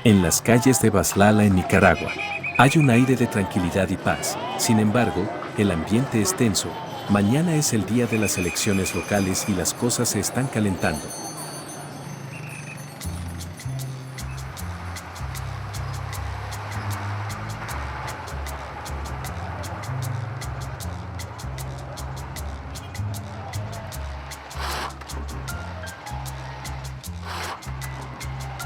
En las calles de Baslala, en Nicaragua, hay un aire de tranquilidad y paz. Sin embargo, el ambiente es tenso. Mañana es el día de las elecciones locales y las cosas se están calentando.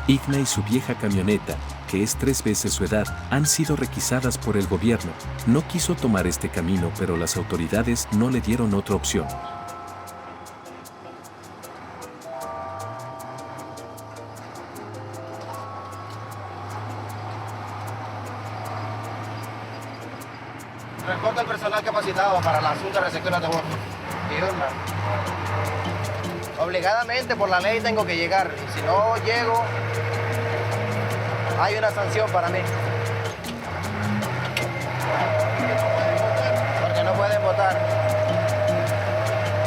Igna y su vieja camioneta, que es 3 veces su edad, han sido requisadas por el gobierno. No quiso tomar este camino, pero las autoridades no le dieron otra opción. Transporte al personal capacitado para la asunta recepción de votos. Diurna. Obligadamente por la ley tengo que llegar. Y si no llego, hay una sanción para mí. Porque no pueden votar.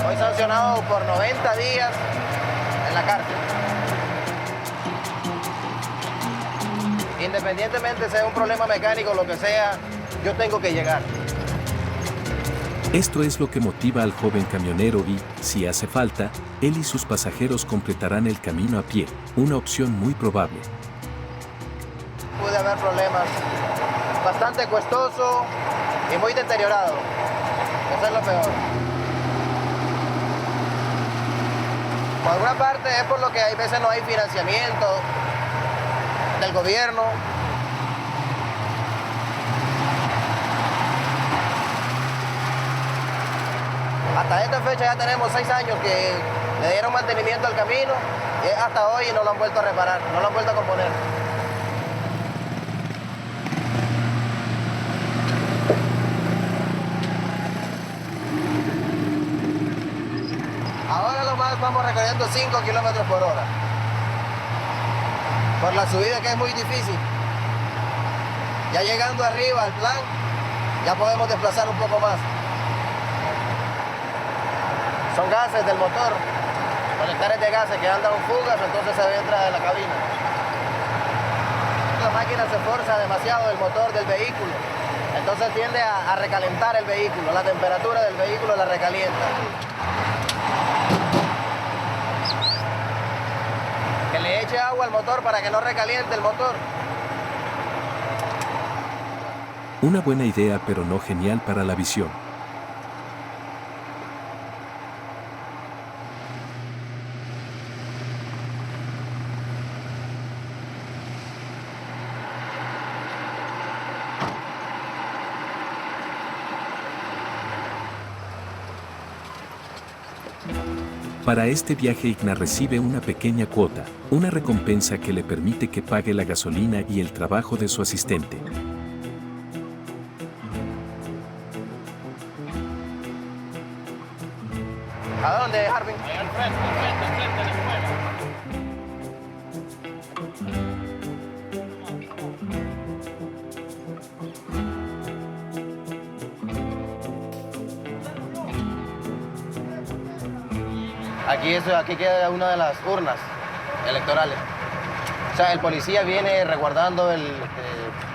Soy sancionado por 90 días en la cárcel. Independientemente sea un problema mecánico o lo que sea, yo tengo que llegar. Esto es lo que motiva al joven camionero y, si hace falta, él y sus pasajeros completarán el camino a pie, una opción muy probable. Puede haber problemas bastante costoso y muy deteriorado. Eso es lo peor. Por alguna parte es por lo que hay veces no hay financiamiento del gobierno. Hasta esta fecha ya tenemos 6 años que le dieron mantenimiento al camino y hasta hoy no lo han vuelto a reparar, no lo han vuelto a componer. Ahora nomás vamos recorriendo 5 kilómetros por hora. Por la subida que es muy difícil. Ya llegando arriba al plan, ya podemos desplazar un poco más. Son gases del motor, colectores de gases que andan fugas, entonces se entra de la cabina. La máquina se forza demasiado el motor del vehículo, entonces tiende a recalentar el vehículo, la temperatura del vehículo la recalienta. Que le eche agua al motor para que no recaliente el motor. Una buena idea, pero no genial para la visión. Para este viaje Igna recibe una pequeña cuota, una recompensa que le permite que pague la gasolina y el trabajo de su asistente. ¿A dónde, Harvin? Ahí al frente de la escuela. Aquí queda una de las urnas electorales. O sea, el policía viene resguardando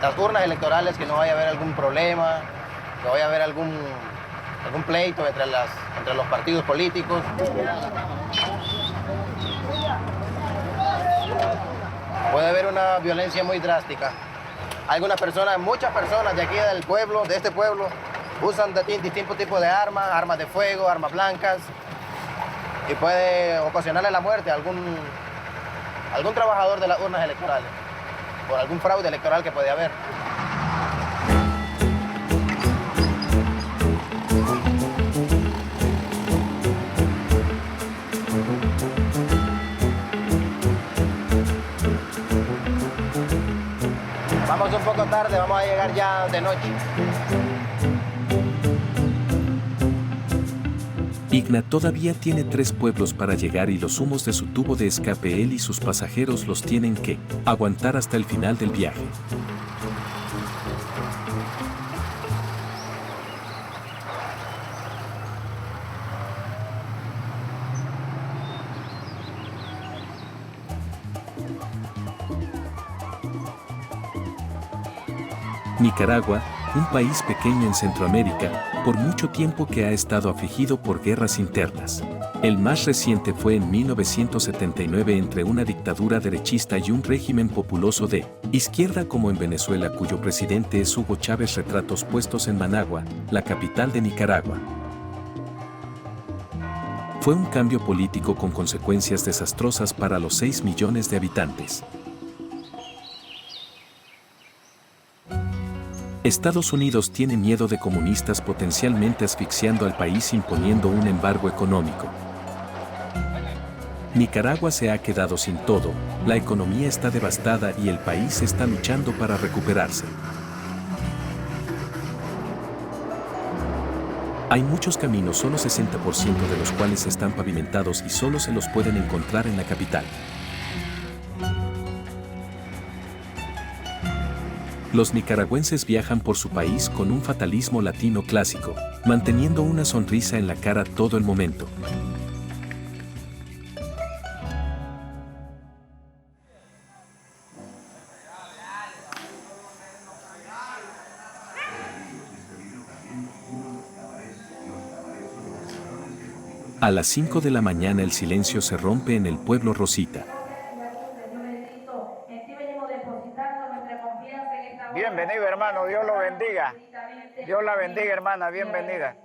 las urnas electorales, que no vaya a haber algún problema, que vaya a haber algún pleito entre los partidos políticos. Puede haber una violencia muy drástica. Muchas personas de aquí del pueblo, de este pueblo, usan distintos tipos de armas de fuego, armas blancas, y puede ocasionarle la muerte a algún trabajador de las urnas electorales, por algún fraude electoral que puede haber. Vamos un poco tarde, vamos a llegar ya de noche. Igna todavía tiene 3 pueblos para llegar y los humos de su tubo de escape él y sus pasajeros los tienen que aguantar hasta el final del viaje. Nicaragua, un país pequeño en Centroamérica, por mucho tiempo que ha estado afligido por guerras internas. El más reciente fue en 1979 entre una dictadura derechista y un régimen populoso de izquierda como en Venezuela, cuyo presidente es Hugo Chávez. Retratos puestos en Managua, la capital de Nicaragua. Fue un cambio político con consecuencias desastrosas para los 6 millones de habitantes. Estados Unidos tiene miedo de comunistas potencialmente asfixiando al país imponiendo un embargo económico. Nicaragua se ha quedado sin todo, la economía está devastada y el país está luchando para recuperarse. Hay muchos caminos, solo 60% de los cuales están pavimentados y solo se los pueden encontrar en la capital. Los nicaragüenses viajan por su país con un fatalismo latino clásico, manteniendo una sonrisa en la cara todo el momento. A las 5 de la mañana el silencio se rompe en el pueblo Rosita. Bienvenido, hermano, Dios lo bendiga. Dios la bendiga, hermana, bienvenida.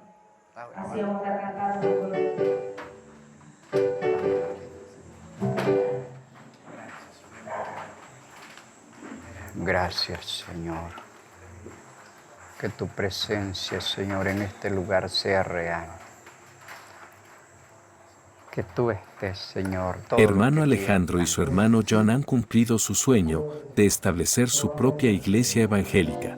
Gracias, Señor. Que tu presencia, Señor, en este lugar sea real. Que tú estés, Señor. Hermano Alejandro y su hermano John han cumplido su sueño de establecer su propia iglesia evangélica.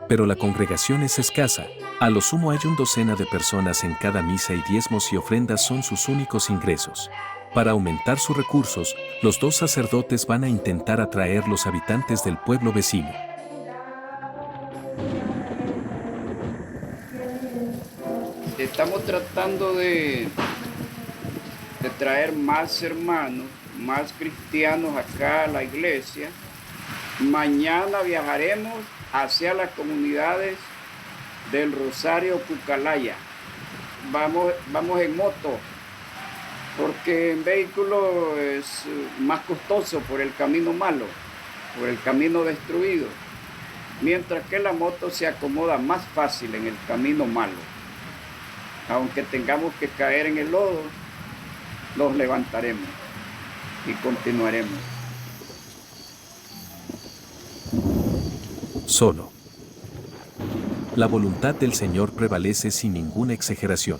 Pero la congregación es escasa. A lo sumo hay una docena de personas en cada misa y diezmos y ofrendas son sus únicos ingresos. Para aumentar sus recursos, los dos sacerdotes van a intentar atraer los habitantes del pueblo vecino. Estamos tratando de traer más hermanos, más cristianos acá a la iglesia. Mañana viajaremos hacia las comunidades del Rosario Cucalaya. Vamos en moto, porque en vehículo es más costoso por el camino malo, por el camino destruido, mientras que la moto se acomoda más fácil en el camino malo. Aunque tengamos que caer en el lodo, nos levantaremos y continuaremos. Solo. La voluntad del Señor prevalece sin ninguna exageración.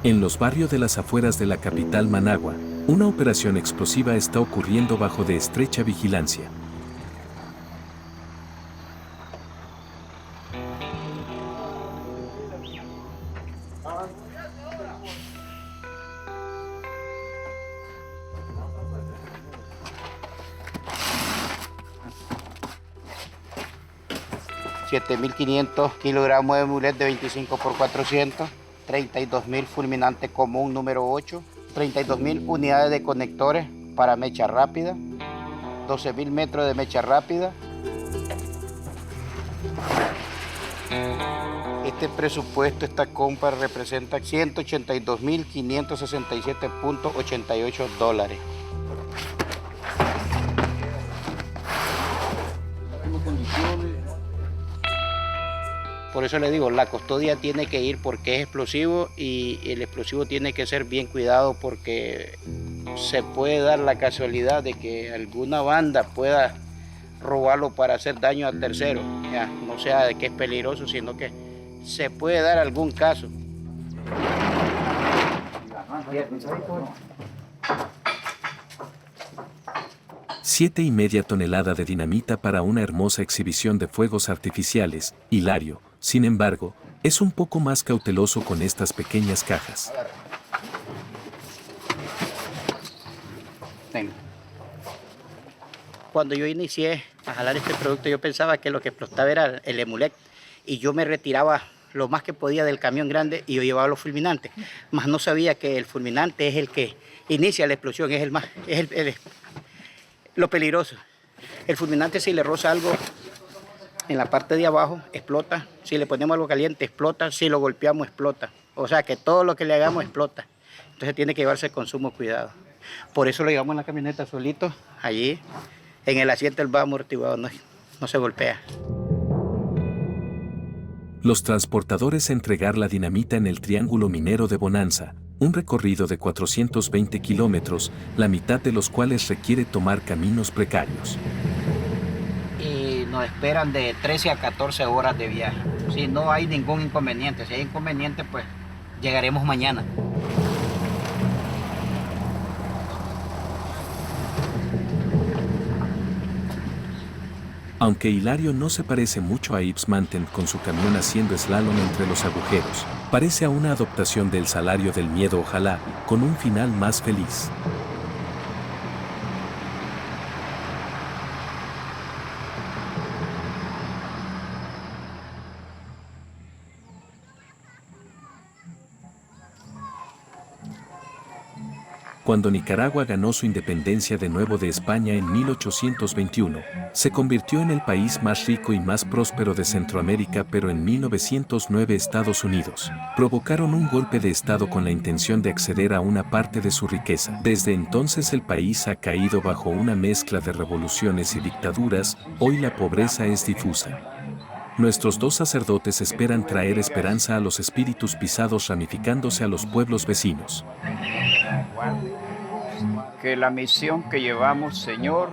En los barrios de las afueras de la capital Managua, una operación explosiva está ocurriendo bajo de estrecha vigilancia. $7.500 kilogramos de mulet de 25 por 400, 32.000 fulminante común número 8, 32.000 unidades de conectores para mecha rápida, 12.000 metros de mecha rápida. Este presupuesto, esta compra representa $182.567.88. Por eso le digo, la custodia tiene que ir porque es explosivo y el explosivo tiene que ser bien cuidado porque se puede dar la casualidad de que alguna banda pueda robarlo para hacer daño al tercero. Ya, no sea de que es peligroso, sino que se puede dar algún caso. 7,5 toneladas de dinamita para una hermosa exhibición de fuegos artificiales. Hilario, sin embargo, es un poco más cauteloso con estas pequeñas cajas. Venga. Cuando yo inicié a jalar este producto, yo pensaba que lo que explotaba era el Emulec y yo me retiraba lo más que podía del camión grande y yo llevaba los fulminantes. Mas no sabía que el fulminante es el que inicia la explosión, es lo peligroso. El fulminante, si le roza algo en la parte de abajo, explota. Si le ponemos algo caliente, explota. Si lo golpeamos, explota. O sea que todo lo que le hagamos explota. Entonces tiene que llevarse con sumo cuidado. Por eso lo llevamos en la camioneta solito, allí. En el asiento él va amortiguado, no se golpea. Los transportadores entregar la dinamita en el Triángulo Minero de Bonanza, un recorrido de 420 kilómetros, la mitad de los cuales requiere tomar caminos precarios. Y nos esperan de 13 a 14 horas de viaje. Si no hay ningún inconveniente, si hay inconveniente, pues llegaremos mañana. Aunque Hilario no se parece mucho a Yves Manten con su camión haciendo slalom entre los agujeros, parece a una adaptación del Salario del Miedo, ojalá, con un final más feliz. Cuando Nicaragua ganó su independencia de nuevo de España en 1821, se convirtió en el país más rico y más próspero de Centroamérica, pero en 1909 Estados Unidos provocaron un golpe de Estado con la intención de acceder a una parte de su riqueza. Desde entonces el país ha caído bajo una mezcla de revoluciones y dictaduras, hoy la pobreza es difusa. Nuestros dos sacerdotes esperan traer esperanza a los espíritus pisados ramificándose a los pueblos vecinos. Que la misión que llevamos, Señor,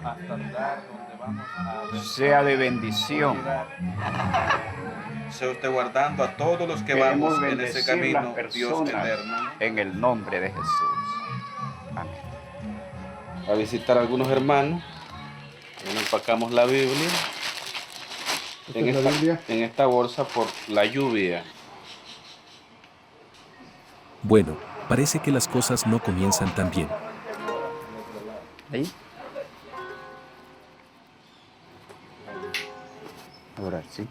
sea de bendición. Sea usted guardando a todos los que Queremos vamos en ese camino, las Dios personas, eterno. en el nombre de Jesús. Amén. A visitar a algunos hermanos. Bueno, empacamos la Biblia. En esta bolsa por la lluvia. Bueno, parece que las cosas no comienzan tan bien. ¿Ahí? Ahora sí.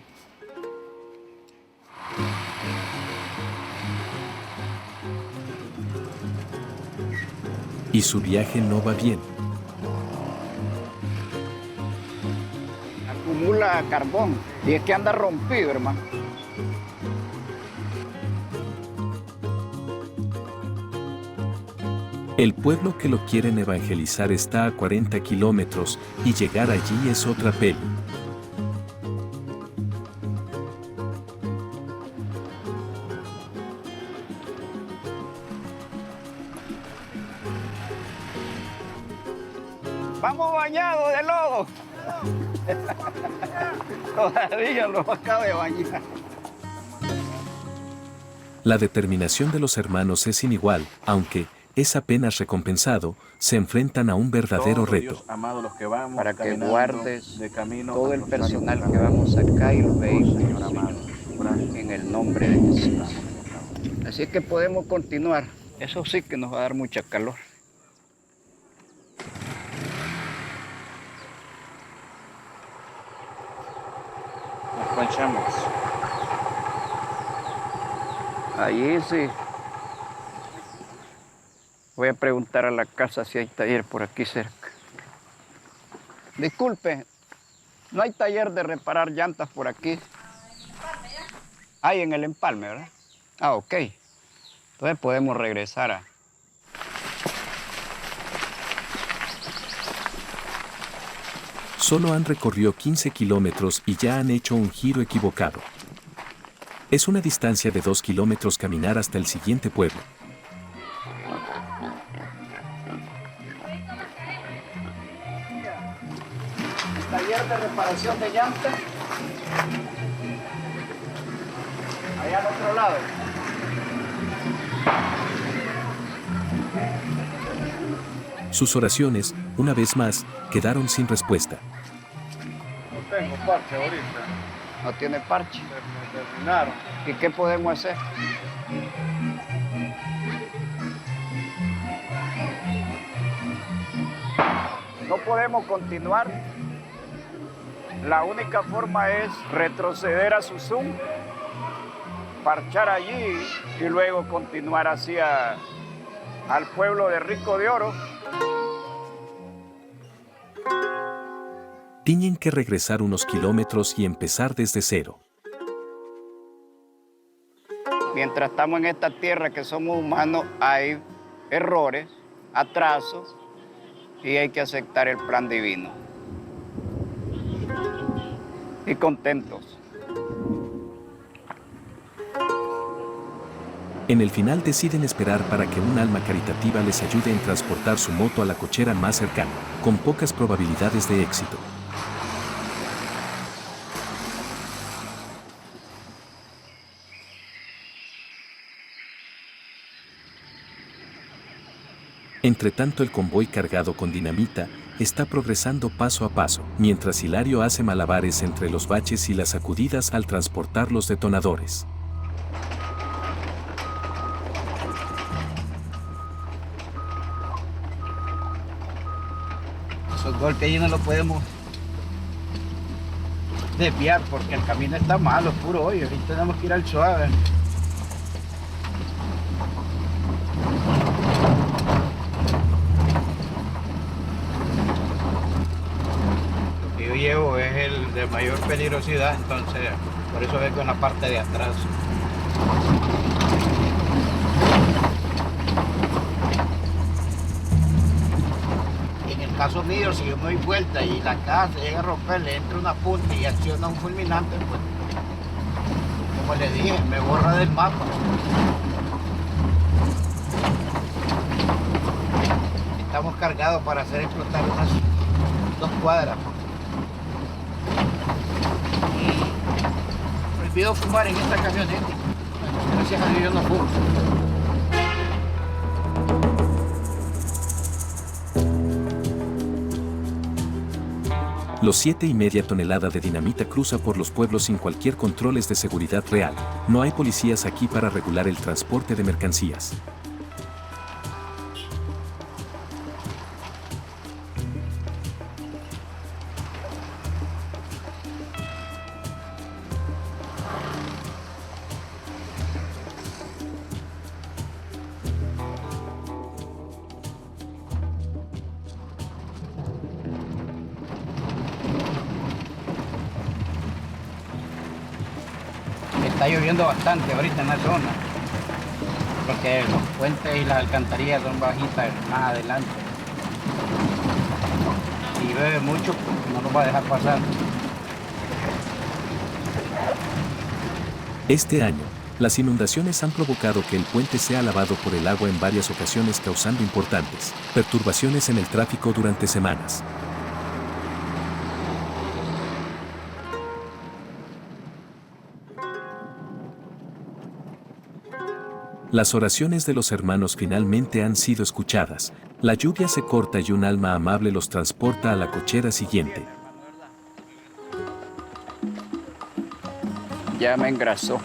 Y su viaje no va bien. Acumula carbón y es que anda rompido, hermano. El pueblo que lo quieren evangelizar está a 40 kilómetros y llegar allí es otra peli. Vamos bañados de lodo. Todavía los acabo de bañar. La determinación de los hermanos es inigual, aunque es apenas recompensado, se enfrentan a un verdadero reto. Dios amado, los que vamos Para que caminando guardes de camino todo al el Rosario personal que Cucalaya. vamos acá y los vehículos, Señor amado, gracias. en el nombre de Jesús. Así que podemos continuar. Eso sí que nos va a dar mucha calor. Nos ponchamos. Allí sí. Voy a preguntar a la casa si hay taller por aquí cerca. Disculpe, ¿no hay taller de reparar llantas por aquí? Hay en el empalme, ¿verdad? Ah, ok. Entonces podemos regresar a... Solo han recorrido 15 kilómetros y ya han hecho un giro equivocado. Es una distancia de 2 kilómetros caminar hasta el siguiente pueblo. Taller de reparación de llantas. Allá al otro lado. Sus oraciones, una vez más, quedaron sin respuesta. No tengo parche ahorita, No tiene parche. me terminaron. ¿Y qué podemos hacer? No podemos continuar La única forma es retroceder a Susum, parchar allí y luego continuar hacia al pueblo de Rico de Oro. Tienen que regresar unos kilómetros y empezar desde cero. Mientras estamos en esta tierra que somos humanos, hay errores, atrasos y hay que aceptar el plan divino. Y contentos. En el final deciden esperar para que un alma caritativa les ayude en transportar su moto a la cochera más cercana, con pocas probabilidades de éxito. Entretanto, el convoy cargado con dinamita está progresando paso a paso, mientras Hilario hace malabares entre los baches y las sacudidas al transportar los detonadores. Esos golpes ahí no los podemos desviar porque el camino está malo, puro hoyo. Ahí tenemos que ir al suave. Lo que yo llevo es el de mayor peligrosidad, entonces por eso vengo en la parte de atrás. En el caso mío, si yo me doy vuelta y la caja se llega a romper, le entra una punta y acciona un fulminante, pues, como le dije, me borra del mapa. Estamos cargados para hacer explotar unas 2 cuadras. Y prohibido fumar en esta camioneta. Gracias a Dios yo no fumo. Los 7,5 toneladas de dinamita cruza por los pueblos sin cualquier controles de seguridad real. No hay policías aquí para regular el transporte de mercancías. Está lloviendo bastante ahorita en la zona, porque los puentes y las alcantarillas son bajitas más adelante. Si llueve mucho, no nos va a dejar pasar. Este año, las inundaciones han provocado que el puente sea lavado por el agua en varias ocasiones, causando importantes perturbaciones en el tráfico durante semanas. Las oraciones de los hermanos finalmente han sido escuchadas. La lluvia se corta y un alma amable los transporta a la cochera siguiente. Ya me engrasó.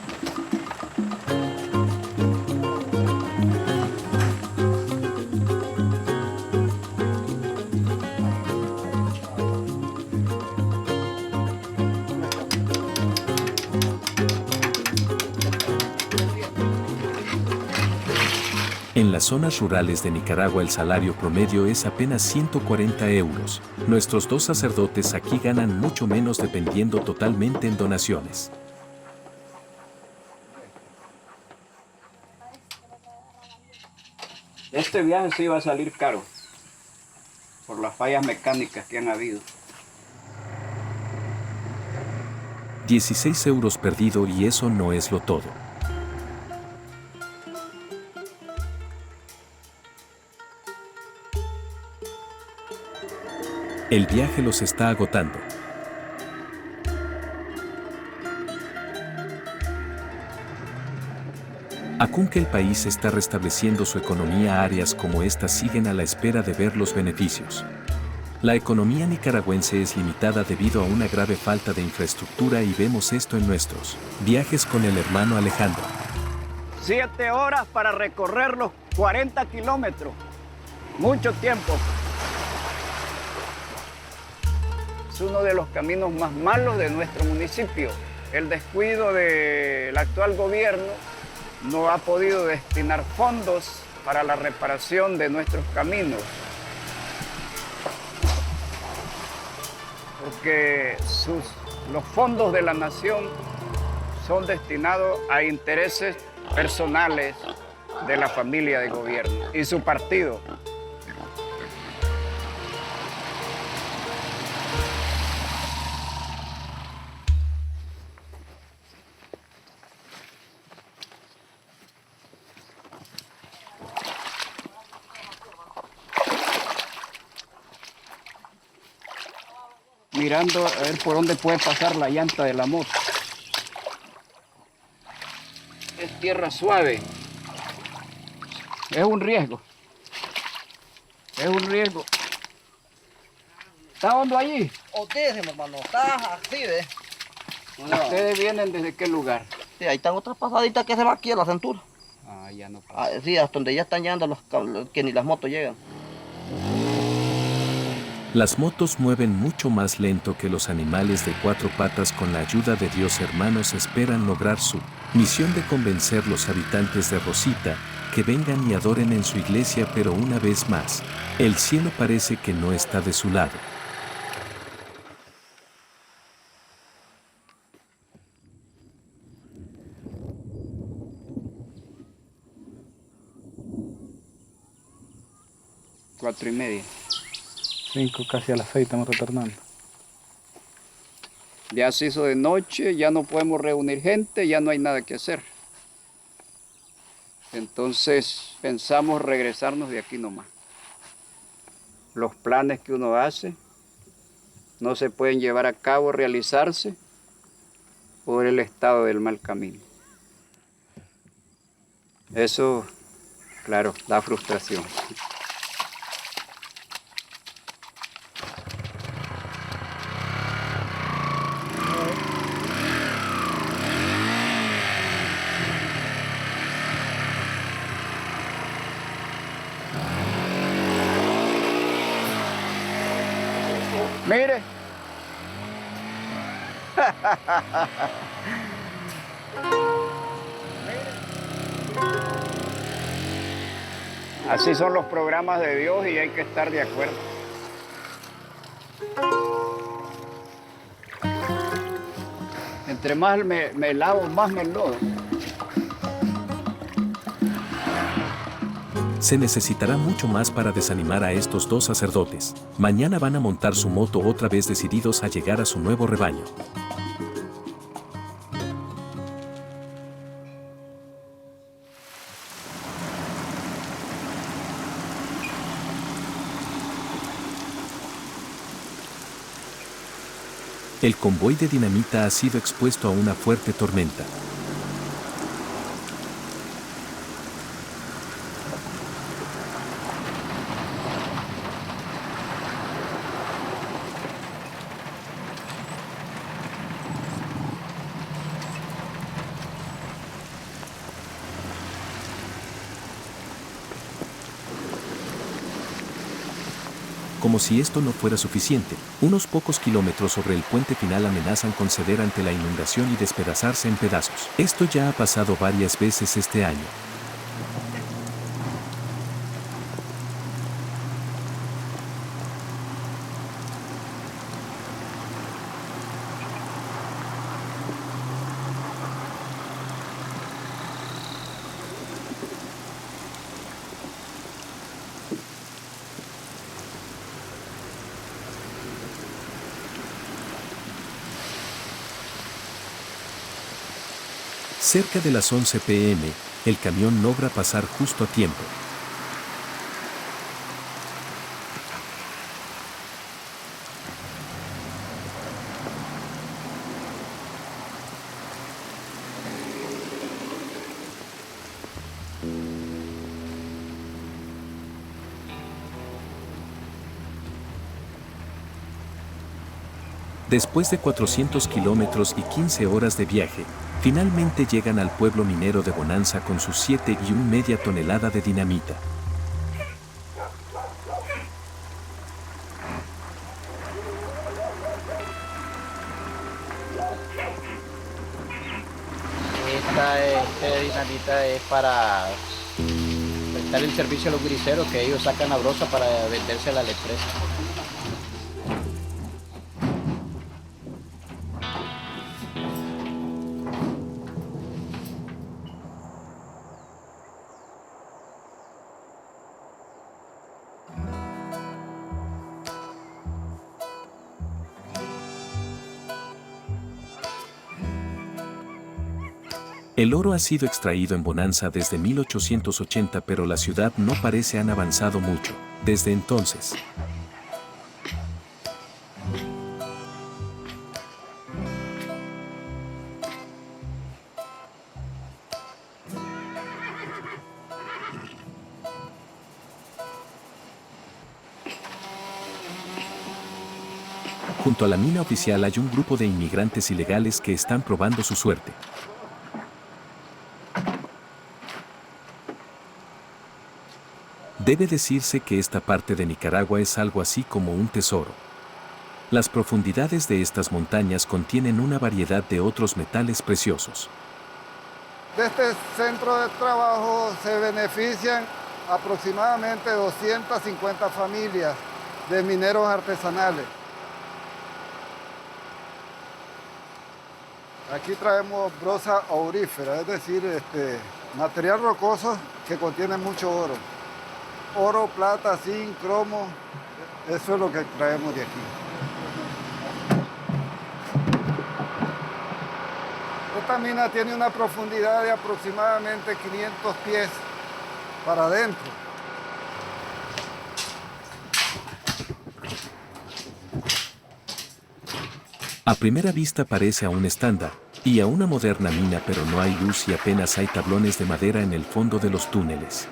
En las zonas rurales de Nicaragua el salario promedio es apenas 140 euros. Nuestros 2 sacerdotes aquí ganan mucho menos dependiendo totalmente en donaciones. Este viaje sí iba a salir caro por las fallas mecánicas que han habido. 16 euros perdido y eso no es lo todo. El viaje los está agotando. Aunque el país está restableciendo su economía, áreas como esta siguen a la espera de ver los beneficios. La economía nicaragüense es limitada debido a una grave falta de infraestructura y vemos esto en nuestros viajes con el hermano Alejandro. 7 horas para recorrer los 40 kilómetros. Mucho tiempo. es uno de los caminos más malos de nuestro municipio. El descuido del actual gobierno no ha podido destinar fondos para la reparación de nuestros caminos, porque los fondos de la nación son destinados a intereses personales de la familia de gobierno y su partido. Mirando a ver por dónde puede pasar la llanta de la moto. Es tierra suave. Es un riesgo. Es un riesgo. ¿Está hondo allí? Hondísimo, hermano. Está así, ¿ves? ¿Ustedes vienen desde qué lugar? Sí, ahí están otras pasaditas que se va aquí a la cintura. Ah, ya no pasa. Sí, hasta donde ya están llegando los cables, que ni las motos llegan. Las motos mueven mucho más lento que los animales de cuatro patas. Con la ayuda de Dios, hermanos, esperan lograr su misión de convencer los habitantes de Rosita que vengan y adoren en su iglesia, pero una vez más, el cielo parece que no está de su lado. Cuatro y media. 5, casi a las 6 estamos retornando. Ya se hizo de noche, ya no podemos reunir gente, ya no hay nada que hacer. Entonces pensamos regresarnos de aquí nomás. Los planes que uno hace no se pueden llevar a cabo, realizarse por el estado del mal camino. Eso, claro, da frustración. Mire. Así son los programas de Dios y hay que estar de acuerdo. Entre más me lavo, más me enlodo. Se necesitará mucho más para desanimar a estos dos sacerdotes. Mañana van a montar su moto otra vez, decididos a llegar a su nuevo rebaño. El convoy de dinamita ha sido expuesto a una fuerte tormenta. Como si esto no fuera suficiente, unos pocos kilómetros sobre el puente final amenazan con ceder ante la inundación y despedazarse en pedazos. Esto ya ha pasado varias veces este año. Cerca de las 11 p.m., el camión logra pasar justo a tiempo. Después de 400 kilómetros y 15 horas de viaje, finalmente llegan al pueblo minero de Bonanza con sus 7,5 toneladas de dinamita. Anita es para prestar el servicio a los griseros, que ellos sacan la broza para vendérsela a la empresa. El oro ha sido extraído en Bonanza desde 1880, pero la ciudad no parece han avanzado mucho desde entonces. Junto a la mina oficial hay un grupo de inmigrantes ilegales que están probando su suerte. Debe decirse que esta parte de Nicaragua es algo así como un tesoro. Las profundidades de estas montañas contienen una variedad de otros metales preciosos. De este centro de trabajo se benefician aproximadamente 250 familias de mineros artesanales. Aquí traemos broza aurífera, es decir, material rocoso que contiene mucho oro. Oro, plata, zinc, cromo, eso es lo que traemos de aquí. Esta mina tiene una profundidad de aproximadamente 500 pies para adentro. A primera vista parece a un estándar y a una moderna mina, pero no hay luz y apenas hay tablones de madera en el fondo de los túneles.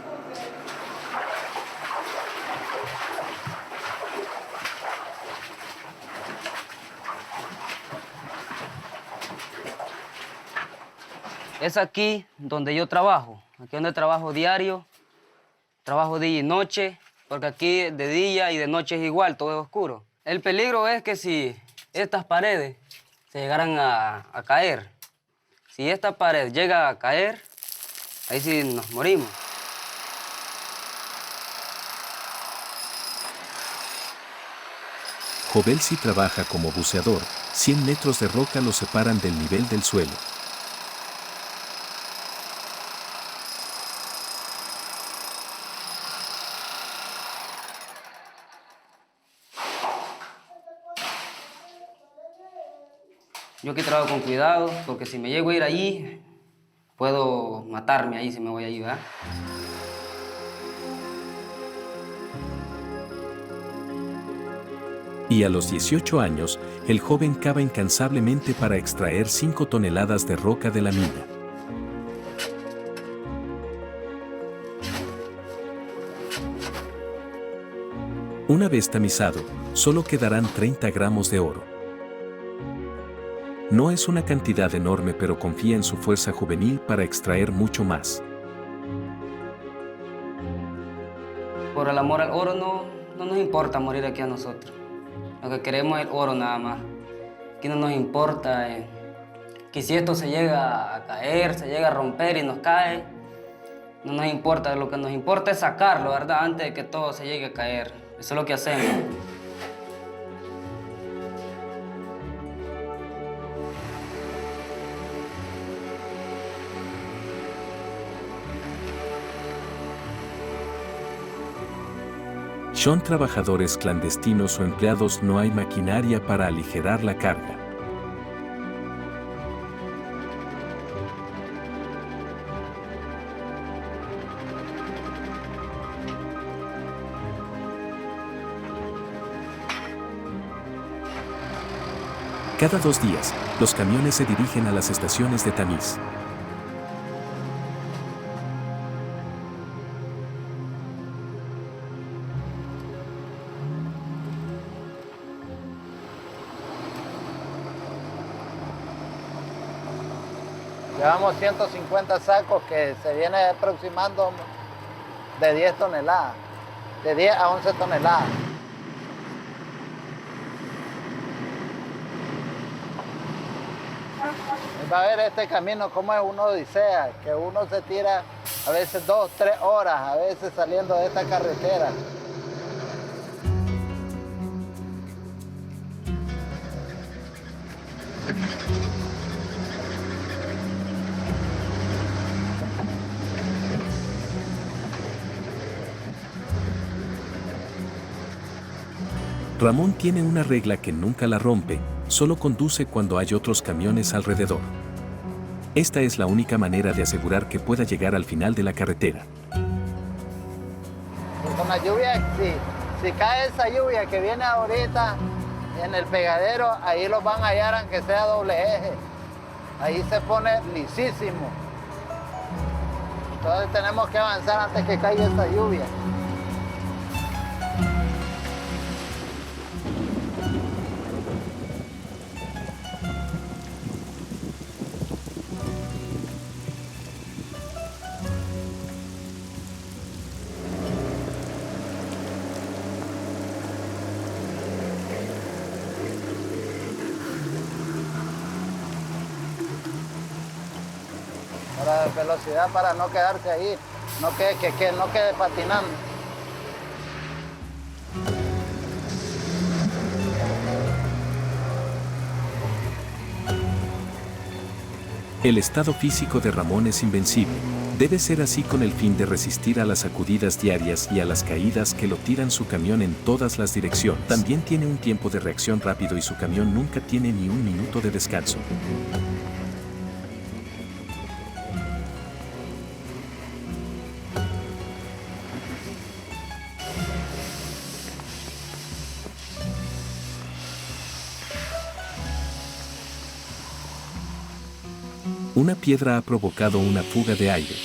Es aquí donde yo trabajo, aquí donde trabajo diario, trabajo día y noche, porque aquí de día y de noche es igual, todo es oscuro. El peligro es que si estas paredes se llegaran a caer, si esta pared llega a caer, ahí sí nos morimos. Jovelsi trabaja como buceador, 100 metros de roca lo separan del nivel del suelo. Yo aquí trabajo con cuidado, porque si me llego a ir allí, puedo matarme ahí si me voy allí, ¿verdad? Y a los 18 años, el joven cava incansablemente para extraer 5 toneladas de roca de la mina. Una vez tamizado, solo quedarán 30 gramos de oro. No es una cantidad enorme, pero confía en su fuerza juvenil para extraer mucho más. Por el amor al oro no nos importa morir aquí a nosotros. Lo que queremos es el oro nada más. Aquí no nos importa que si esto se llega a caer, se llega a romper y nos cae, no nos importa. Lo que nos importa es sacarlo, ¿verdad? Antes de que todo se llegue a caer. Eso es lo que hacemos. Son trabajadores clandestinos o empleados, no hay maquinaria para aligerar la carga. Cada 2 días, los camiones se dirigen a las estaciones de tamiz. Llevamos 150 sacos que se viene aproximando de 10 toneladas, de 10 a 11 toneladas. Va a ver este camino como es una odisea, que uno se tira a veces 2, 3 horas, a veces saliendo de esta carretera. Ramón tiene una regla que nunca la rompe, solo conduce cuando hay otros camiones alrededor. Esta es la única manera de asegurar que pueda llegar al final de la carretera. Con la lluvia, si cae esa lluvia que viene ahorita en el pegadero, ahí los van a hallar aunque sea doble eje. Ahí se pone lisísimo. Entonces tenemos que avanzar antes que caiga esa lluvia. Para velocidad, para no quedarse ahí, no quede patinando. El estado físico de Ramón es invencible. Debe ser así con el fin de resistir a las sacudidas diarias y a las caídas que lo tiran su camión en todas las direcciones. También tiene un tiempo de reacción rápido y su camión nunca tiene ni un minuto de descanso. Una piedra ha provocado una fuga de aire.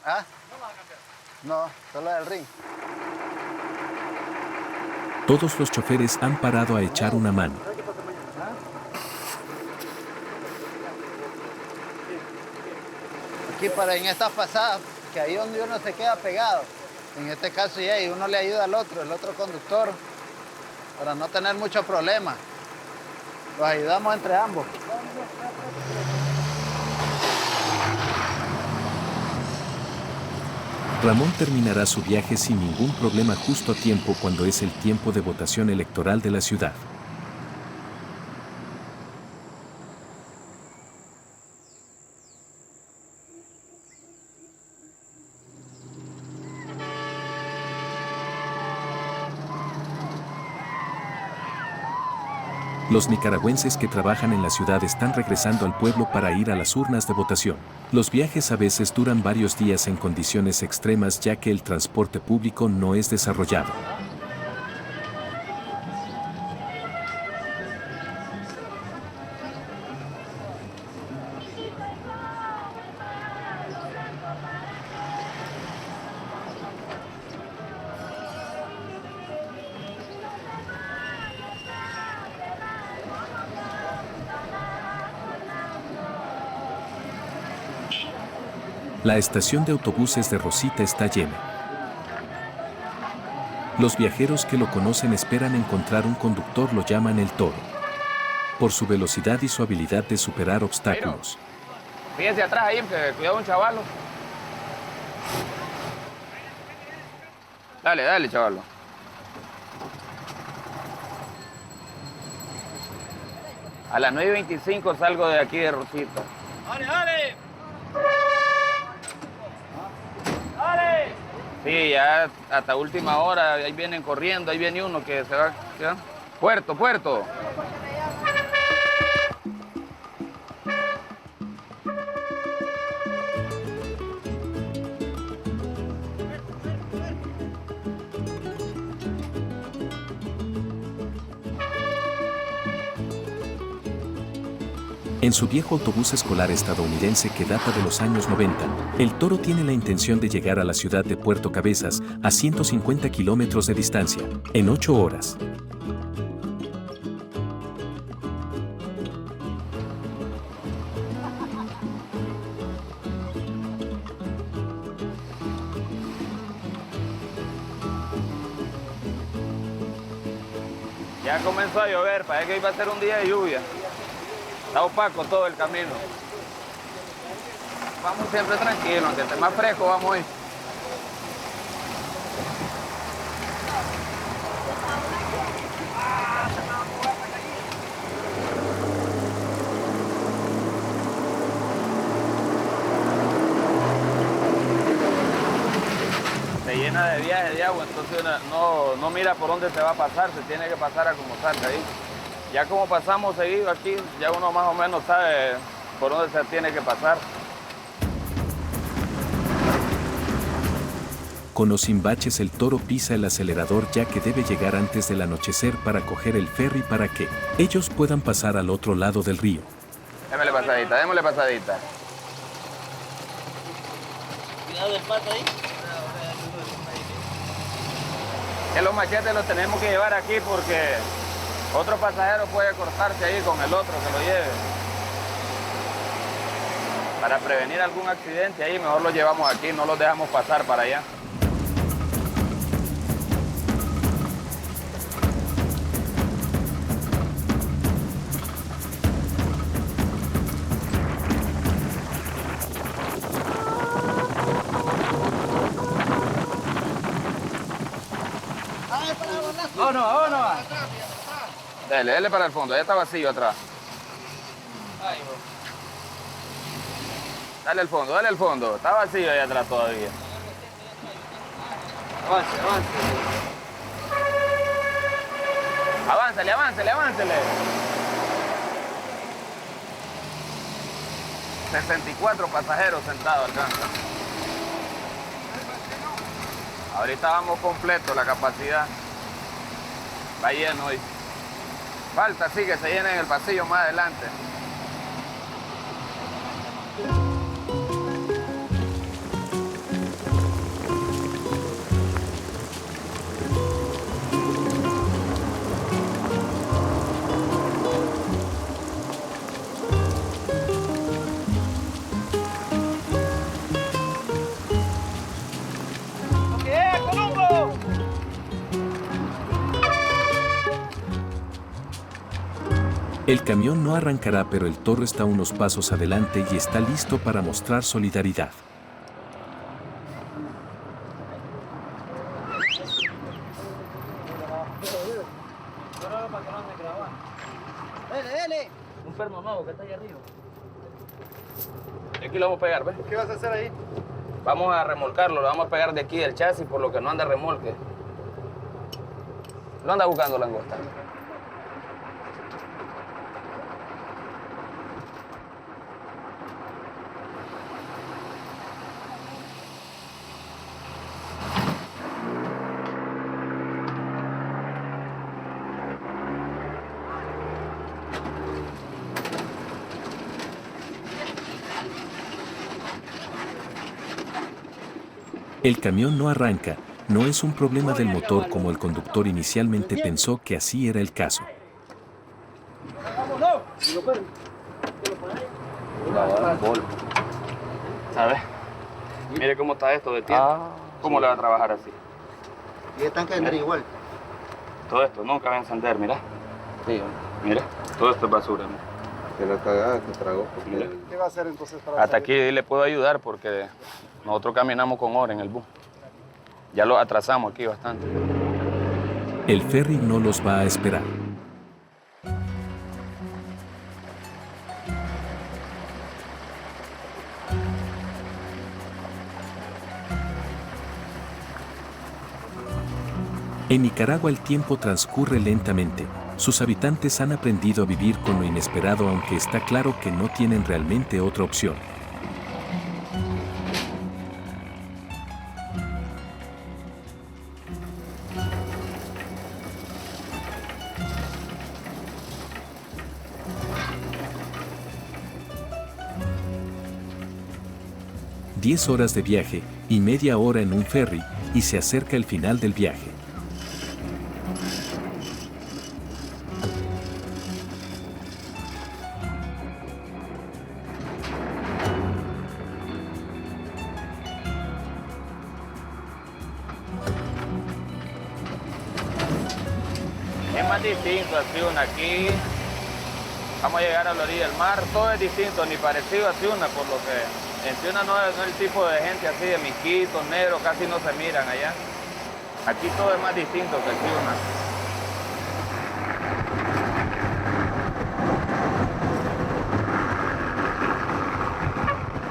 ¿Ah? No, solo el ring. Todos los choferes han parado a echar una mano. Aquí en estas pasadas, que ahí donde uno se queda pegado. En este caso ya, y uno le ayuda al otro, el otro conductor, para no tener muchos problemas. Los ayudamos entre ambos. Ramón terminará su viaje sin ningún problema justo a tiempo cuando es el tiempo de votación electoral de la ciudad. Los nicaragüenses que trabajan en la ciudad están regresando al pueblo para ir a las urnas de votación. Los viajes a veces duran varios días en condiciones extremas ya que el transporte público no es desarrollado. La estación de autobuses de Rosita está llena. Los viajeros que lo conocen esperan encontrar un conductor, lo llaman el Toro, por su velocidad y su habilidad de superar obstáculos. Fíjense atrás ahí, cuidado un chavalo. Dale, dale, chavalo. A las 9:25 salgo de aquí de Rosita. ¡Dale, dale! Sí, ya hasta última hora, ahí vienen corriendo, ahí viene uno que se va. ¿Ya? Puerto, puerto. En su viejo autobús escolar estadounidense que data de los años 90, el Toro tiene la intención de llegar a la ciudad de Puerto Cabezas a 150 kilómetros de distancia, en 8 horas. Ya comenzó a llover, parece que hoy va a ser un día de lluvia. Está opaco todo el camino. Vamos siempre tranquilos, aunque esté más fresco, vamos hoy. Se llena de viajes de agua, entonces no mira por dónde se va a pasar, se tiene que pasar a como salga ahí. Ya como pasamos seguido aquí, ya uno más o menos sabe por dónde se tiene que pasar. Con o sin baches el toro pisa el acelerador ya que debe llegar antes del anochecer para coger el ferry para que ellos puedan pasar al otro lado del río. Démosle pasadita, démosle pasadita. Cuidado del pato ahí. Que los machetes los tenemos que llevar aquí porque otro pasajero puede cortarse ahí con el otro que lo lleve. Para prevenir algún accidente ahí, mejor los llevamos aquí, no los dejamos pasar para allá. Vámonos. Dele para el fondo, ya está vacío atrás. Dale al fondo, está vacío ahí atrás todavía. Aváncele. 64 pasajeros sentados alcanzan. Ahorita vamos completo la capacidad. Va lleno hoy. Falta sí que se llene en el pasillo más adelante. El camión no arrancará, pero el toro está unos pasos adelante y está listo para mostrar solidaridad. Dele. Un perno nuevo que está ahí arriba. Aquí lo vamos a pegar, ¿ves? ¿Qué vas a hacer ahí? Vamos a remolcarlo, lo vamos a pegar de aquí del chasis por lo que no anda remolque. Lo anda buscando langosta. El camión no arranca, no es un problema del motor como el conductor inicialmente pensó que así era el caso. ¿Sabes? Mire cómo está esto de tiempo. ¿Cómo le va a trabajar así? Y el tanque vendrá igual. Todo esto nunca va a encender, mira. Sí, mira, todo esto es basura. Mira. Que la cagada que tragó. ¿Qué va a hacer entonces para Hasta aquí le puedo ayudar porque nosotros caminamos con hora en el bus. Ya lo atrasamos aquí bastante. El ferry no los va a esperar. En Nicaragua el tiempo transcurre lentamente. Sus habitantes han aprendido a vivir con lo inesperado, aunque está claro que no tienen realmente otra opción. Diez horas de viaje y media hora en un ferry, y se acerca el final del viaje. Es más distinto a Ciuna. Aquí vamos a llegar a la orilla del mar, todo es distinto, ni parecido a Ciuna, por lo que en Ciuna no es el tipo de gente así de misquitos, negros, casi no se miran allá. Aquí todo es más distinto que Ciuna.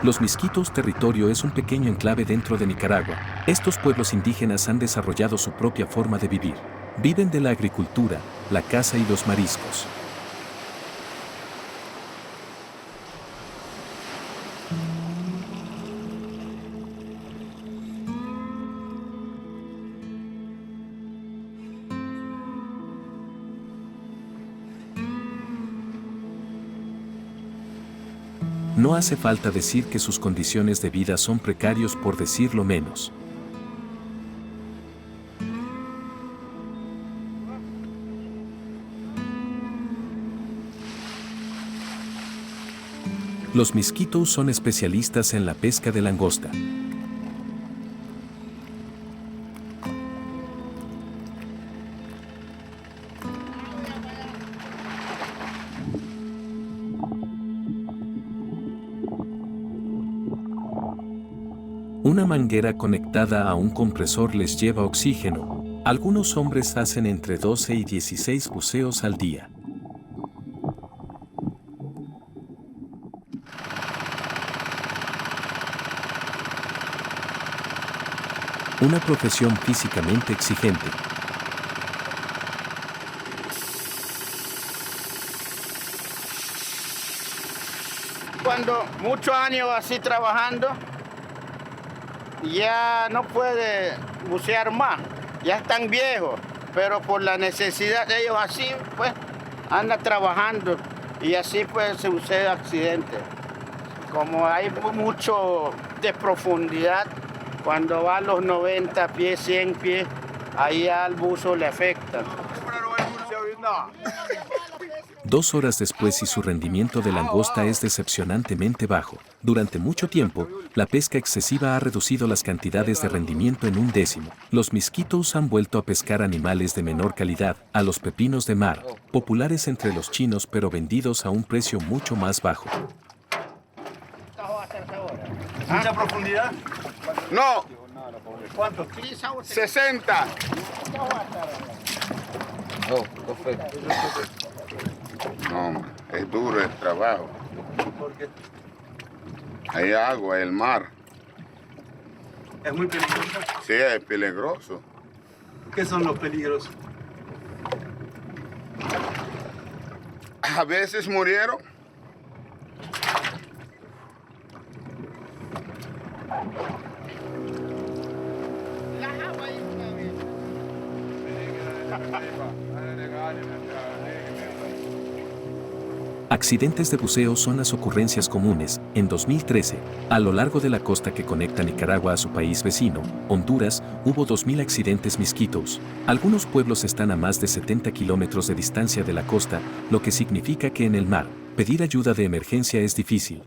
Los Misquitos territorio es un pequeño enclave dentro de Nicaragua. Estos pueblos indígenas han desarrollado su propia forma de vivir. Viven de la agricultura, la caza y los mariscos. No hace falta decir que sus condiciones de vida son precarios por decirlo menos. Los Misquitos son especialistas en la pesca de langosta. Una manguera conectada a un compresor les lleva oxígeno. Algunos hombres hacen entre 12 y 16 buceos al día. Una profesión físicamente exigente. Cuando muchos años así trabajando, ya no puede bucear más, ya están viejos, pero por la necesidad de ellos así, pues, andan trabajando y así pues se sucede accidentes. Como hay mucho de profundidad, cuando va a los 90 pies, 100 pies, ahí al buzo le afecta. 2 horas después y su rendimiento de langosta es decepcionantemente bajo. Durante mucho tiempo, la pesca excesiva ha reducido las cantidades de rendimiento en 1/10. Los Misquitos han vuelto a pescar animales de menor calidad, a los pepinos de mar, populares entre los chinos pero vendidos a un precio mucho más bajo. ¿Mucha profundidad? No. ¿Cuánto? 60. Oh, perfecto. No, es duro el trabajo. ¿Por qué? Hay agua, el mar. ¿Es muy peligroso? Sí, es peligroso. ¿Qué son los peligros? A veces murieron. Accidentes de buceo son las ocurrencias comunes. En 2013, a lo largo de la costa que conecta Nicaragua a su país vecino, Honduras, hubo 2.000 accidentes misquitos. Algunos pueblos están a más de 70 kilómetros de distancia de la costa, lo que significa que en el mar, pedir ayuda de emergencia es difícil.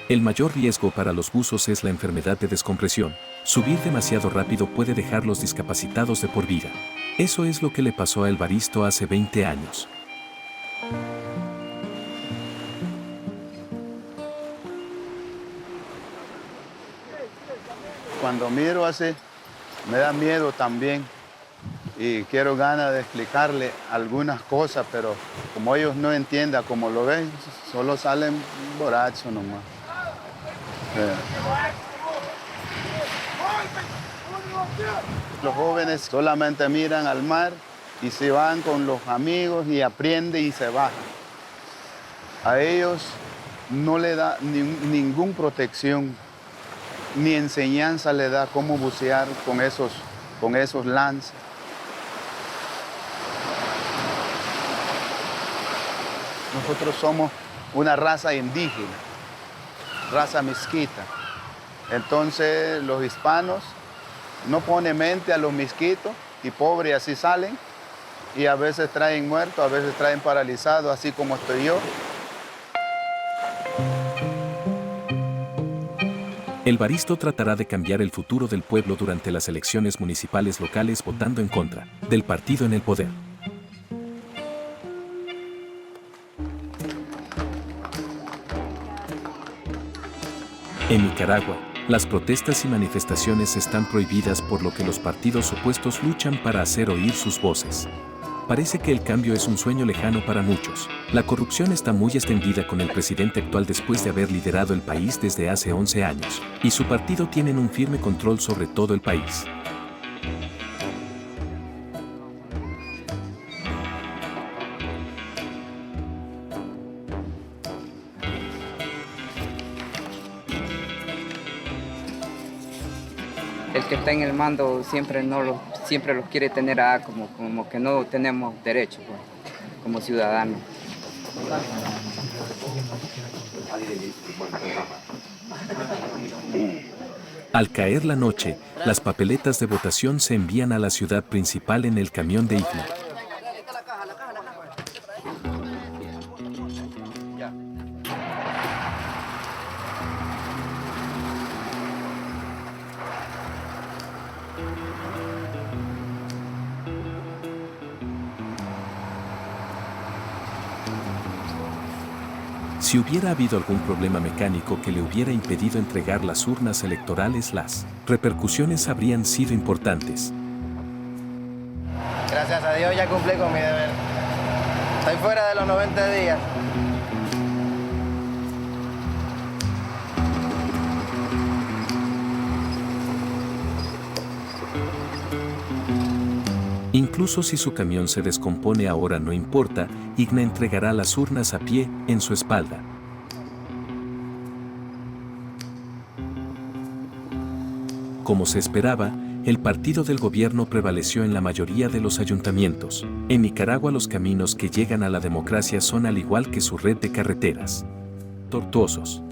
El mayor riesgo para los buzos es la enfermedad de descompresión. Subir demasiado rápido puede dejarlos discapacitados de por vida. Eso es lo que le pasó a Elvaristo hace 20 años. Cuando miro así, me da miedo también y quiero ganas de explicarle algunas cosas, pero como ellos no entiendan, como lo ven, solo salen borrachos nomás. Los jóvenes solamente miran al mar y se van con los amigos y aprenden y se bajan. A ellos no le da ninguna protección, ni enseñanza le da cómo bucear con esos lances. Nosotros somos una raza indígena. raza misquita. Entonces los hispanos no ponen mente a los misquitos y pobres así salen y a veces traen muertos, a veces traen paralizados, así como estoy yo. El Baristo tratará de cambiar el futuro del pueblo durante las elecciones municipales locales votando en contra del partido en el poder. En Nicaragua, las protestas y manifestaciones están prohibidas por lo que los partidos opuestos luchan para hacer oír sus voces. Parece que el cambio es un sueño lejano para muchos. La corrupción está muy extendida con el presidente actual después de haber liderado el país desde hace 11 años, y su partido tienen un firme control sobre todo el país. El que está en el mando siempre los quiere tener como que no tenemos derecho, pues, como ciudadanos. Al caer la noche, las papeletas de votación se envían a la ciudad principal en el camión de IFNA. Si hubiera habido algún problema mecánico que le hubiera impedido entregar las urnas electorales, las repercusiones habrían sido importantes. Gracias a Dios ya cumplí con mi deber. Estoy fuera de los 90 días. Incluso si su camión se descompone ahora no importa, Igna entregará las urnas a pie, en su espalda. Como se esperaba, el partido del gobierno prevaleció en la mayoría de los ayuntamientos. En Nicaragua los caminos que llegan a la democracia son al igual que su red de carreteras. Tortuosos.